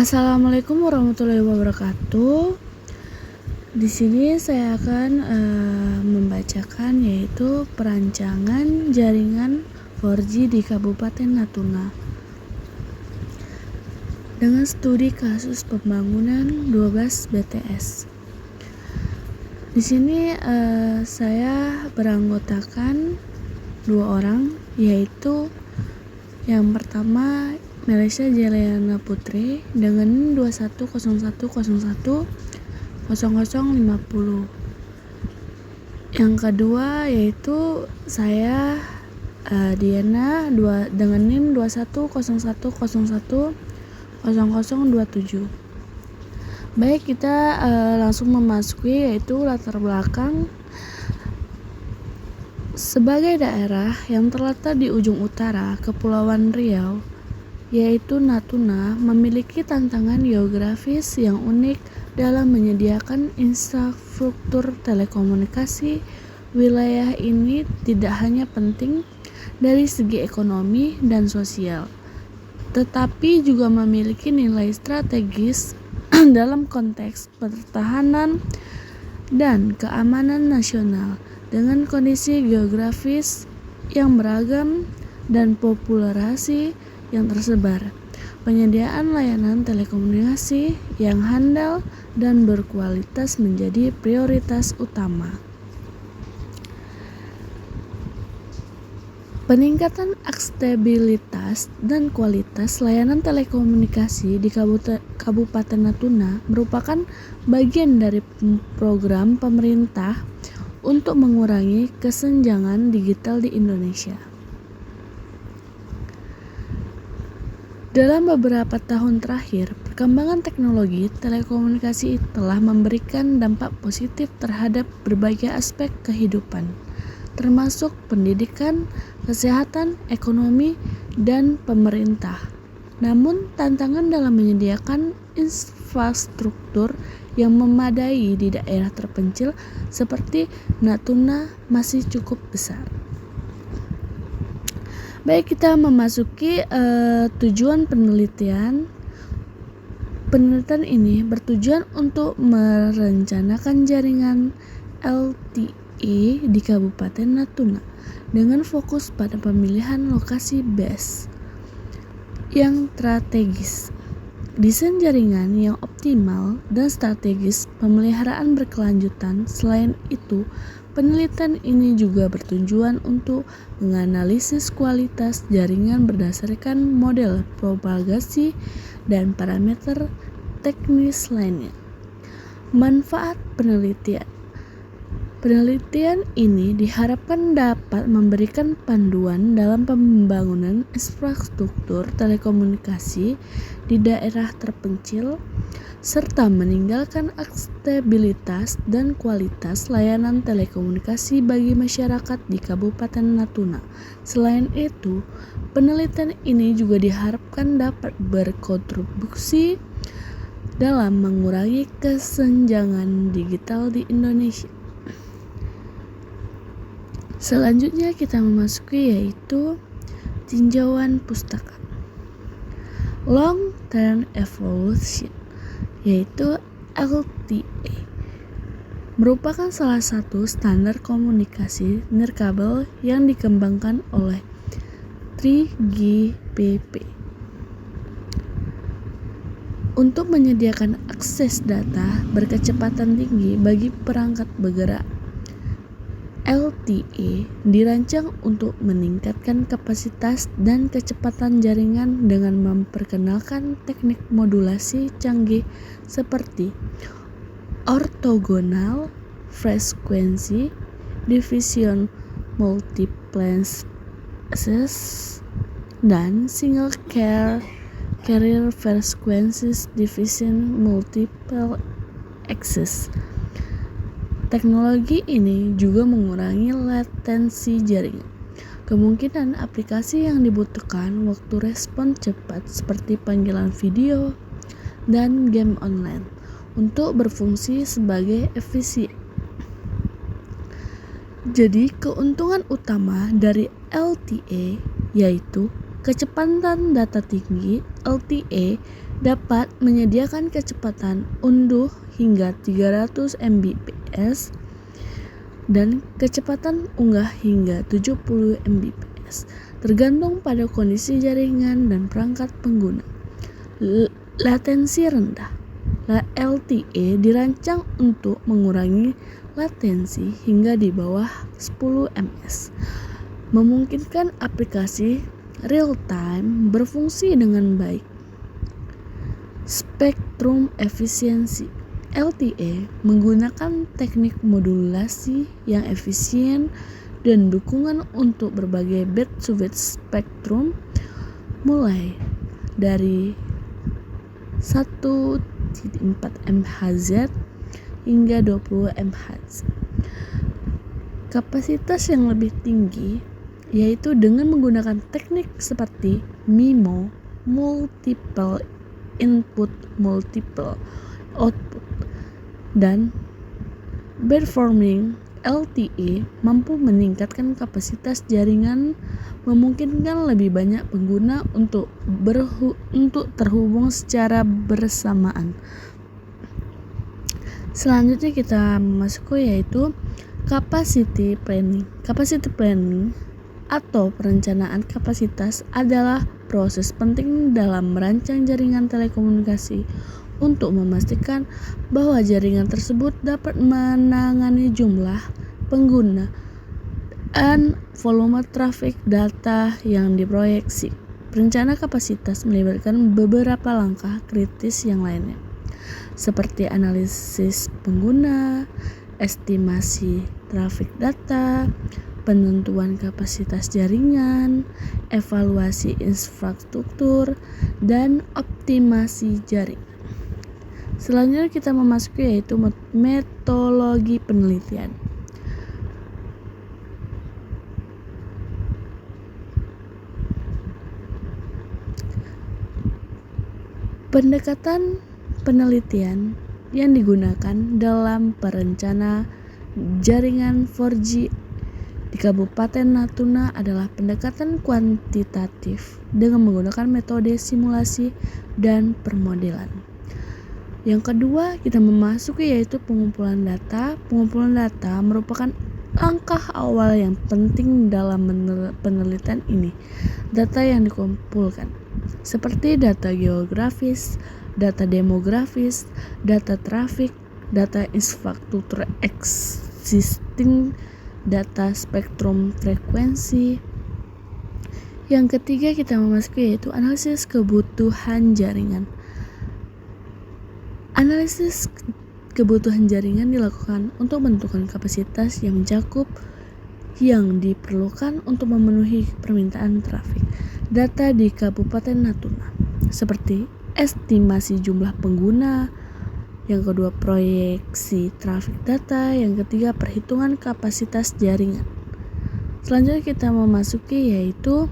Assalamualaikum warahmatullahi wabarakatuh. Di sini saya akan membacakan yaitu perancangan jaringan 4G di Kabupaten Natuna dengan studi kasus pembangunan 12 BTS. Di sini saya beranggotakan 2 orang, yaitu yang pertama Malaysia Jeliana Putri dengan 2101010050. Yang kedua yaitu saya Diana dengan NIM 2101010027. Baik, kita langsung memasuki yaitu latar belakang. Sebagai daerah yang terletak di ujung utara Kepulauan Riau, yaitu Natuna, memiliki tantangan geografis yang unik dalam menyediakan infrastruktur telekomunikasi. Wilayah ini tidak hanya penting dari segi ekonomi dan sosial, tetapi juga memiliki nilai strategis dalam konteks pertahanan dan keamanan nasional. Dengan kondisi geografis yang beragam dan populasi yang tersebar, penyediaan layanan telekomunikasi yang handal dan berkualitas menjadi prioritas utama. Peningkatan aksesibilitas dan kualitas layanan telekomunikasi di Kabupaten Natuna merupakan bagian dari program pemerintah untuk mengurangi kesenjangan digital di Indonesia. Dalam beberapa tahun terakhir, perkembangan teknologi telekomunikasi telah memberikan dampak positif terhadap berbagai aspek kehidupan, termasuk pendidikan, kesehatan, ekonomi, dan pemerintah. Namun, tantangan dalam menyediakan infrastruktur yang memadai di daerah terpencil seperti Natuna masih cukup besar. Baik, kita memasuki tujuan penelitian. Penelitian ini bertujuan untuk merencanakan jaringan LTE di Kabupaten Natuna dengan fokus pada pemilihan lokasi base yang strategis, desain jaringan yang optimal, dan strategis pemeliharaan berkelanjutan. Selain itu, penelitian ini juga bertujuan untuk menganalisis kualitas jaringan berdasarkan model propagasi dan parameter teknis lainnya. Manfaat penelitian. Penelitian ini diharapkan dapat memberikan panduan dalam pembangunan infrastruktur telekomunikasi di daerah terpencil, serta meningkatkan aksesibilitas dan kualitas layanan telekomunikasi bagi masyarakat di Kabupaten Natuna. Selain itu, penelitian ini juga diharapkan dapat berkontribusi dalam mengurangi kesenjangan digital di Indonesia. Selanjutnya kita memasuki yaitu tinjauan pustaka. Long Term Evolution, yaitu LTE, merupakan salah satu standar komunikasi nirkabel yang dikembangkan oleh 3GPP untuk menyediakan akses data berkecepatan tinggi bagi perangkat bergerak. LTE dirancang untuk meningkatkan kapasitas dan kecepatan jaringan dengan memperkenalkan teknik modulasi canggih seperti orthogonal frequency division multiplex access dan single carrier frequency division multiple access. Teknologi ini juga mengurangi latensi jaringan. Kemungkinan aplikasi yang dibutuhkan waktu respon cepat seperti panggilan video dan game online untuk berfungsi sebagai efisien. Jadi, keuntungan utama dari LTE yaitu Kecepatan data tinggi (LTE) dapat menyediakan kecepatan unduh hingga 300 Mbps dan kecepatan unggah hingga 70 Mbps, tergantung pada kondisi jaringan dan perangkat pengguna. Latensi rendah (LTE) dirancang untuk mengurangi latensi hingga di bawah 10 ms, memungkinkan aplikasi real-time berfungsi dengan baik. Spektrum efisiensi LTE menggunakan teknik modulasi yang efisien dan dukungan untuk berbagai bit-to-bit spektrum mulai dari 1.4 MHz hingga 20 MHz. Kapasitas yang lebih tinggi yaitu dengan menggunakan teknik seperti MIMO, multiple input multiple output, dan beamforming. LTE mampu meningkatkan kapasitas jaringan, memungkinkan lebih banyak pengguna untuk terhubung secara bersamaan. Selanjutnya kita masuk yaitu capacity planning. Capacity planning atau perencanaan kapasitas adalah proses penting dalam merancang jaringan telekomunikasi untuk memastikan bahwa jaringan tersebut dapat menangani jumlah pengguna dan volume trafik data yang diproyeksi. Perencanaan kapasitas melibatkan beberapa langkah kritis yang lainnya, seperti analisis pengguna, estimasi trafik data, penentuan kapasitas jaringan, evaluasi infrastruktur, dan optimasi jaringan. Selanjutnya kita memasuki yaitu metodologi penelitian. Pendekatan penelitian yang digunakan dalam perencanaan jaringan 4G di Kabupaten Natuna adalah pendekatan kuantitatif dengan menggunakan metode simulasi dan permodelan. Yang kedua, kita memasuki yaitu pengumpulan data. Pengumpulan data merupakan langkah awal yang penting dalam penelitian ini. Data yang dikumpulkan seperti data geografis, data demografis, data trafik, data infrastruktur existing, data spektrum frekuensi. Yang ketiga, kita memasuki yaitu analisis kebutuhan jaringan. Analisis kebutuhan jaringan dilakukan untuk menentukan kapasitas yang mencakup yang diperlukan untuk memenuhi permintaan trafik data di Kabupaten Natuna, seperti estimasi jumlah pengguna, yang kedua proyeksi trafik data, yang ketiga perhitungan kapasitas jaringan. Selanjutnya kita memasuki yaitu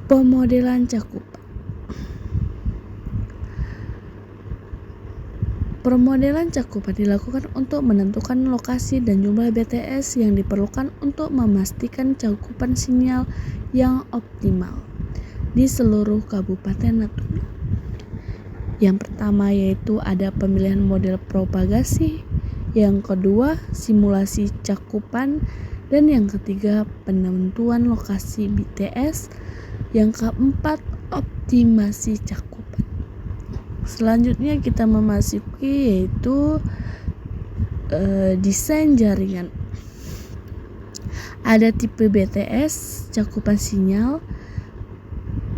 pemodelan cakupan. Pemodelan cakupan dilakukan untuk menentukan lokasi dan jumlah BTS yang diperlukan untuk memastikan cakupan sinyal yang optimal di seluruh Kabupaten Natuna. Yang pertama yaitu ada pemilihan model propagasi, yang kedua simulasi cakupan, dan yang ketiga penentuan lokasi BTS, yang keempat optimasi cakupan. Selanjutnya kita memasuki yaitu desain jaringan. Ada tipe BTS, cakupan sinyal,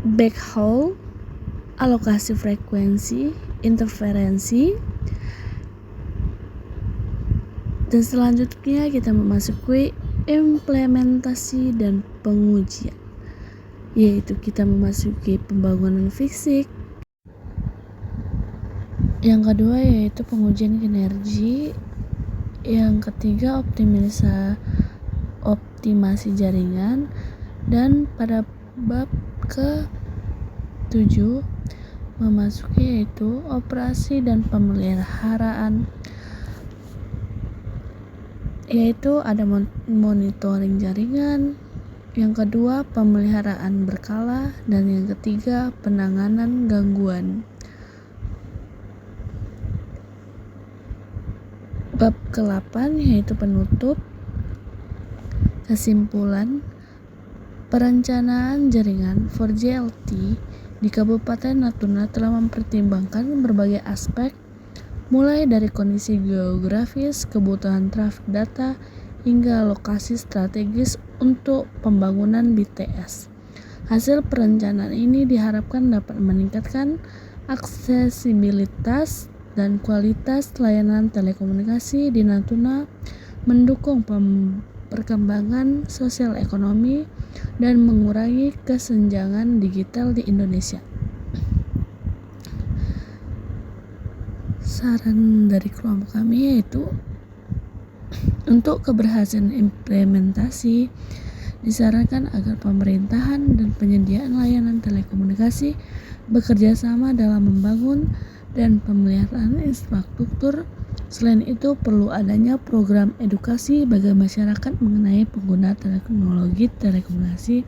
backhaul, alokasi frekuensi, interferensi. Dan selanjutnya kita memasuki implementasi dan pengujian, yaitu kita memasuki pembangunan fisik. Yang kedua yaitu pengujian kinergi. Yang ketiga optimasi jaringan. Dan pada bab ke-7 memasuki yaitu operasi dan pemeliharaan, yaitu ada monitoring jaringan, Yang kedua, pemeliharaan berkala, dan yang ketiga, penanganan gangguan. Bab ke-8 yaitu penutup. Kesimpulan, perencanaan jaringan 4G LTE di Kabupaten Natuna telah mempertimbangkan berbagai aspek, mulai dari kondisi geografis, kebutuhan trafik data, hingga lokasi strategis untuk pembangunan BTS. Hasil perencanaan ini diharapkan dapat meningkatkan aksesibilitas dan kualitas layanan telekomunikasi di Natuna, mendukung perkembangan sosial ekonomi, dan mengurangi kesenjangan digital di Indonesia. Saran dari kelompok kami yaitu untuk keberhasilan implementasi, disarankan agar pemerintahan dan penyediaan layanan telekomunikasi bekerja sama dalam membangun dan pemeliharaan infrastruktur. Selain itu, perlu adanya program edukasi bagi masyarakat mengenai penggunaan teknologi telekomunikasi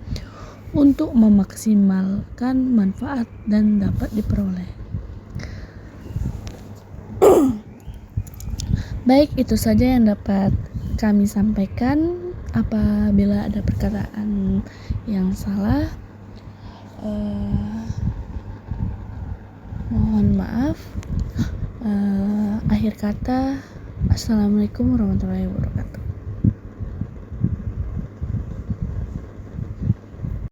untuk memaksimalkan manfaat dan dapat diperoleh. Baik, itu saja yang dapat kami sampaikan. Apabila ada perkataan yang salah, mohon maaf. Akhir kata, assalamualaikum warahmatullahi wabarakatuh.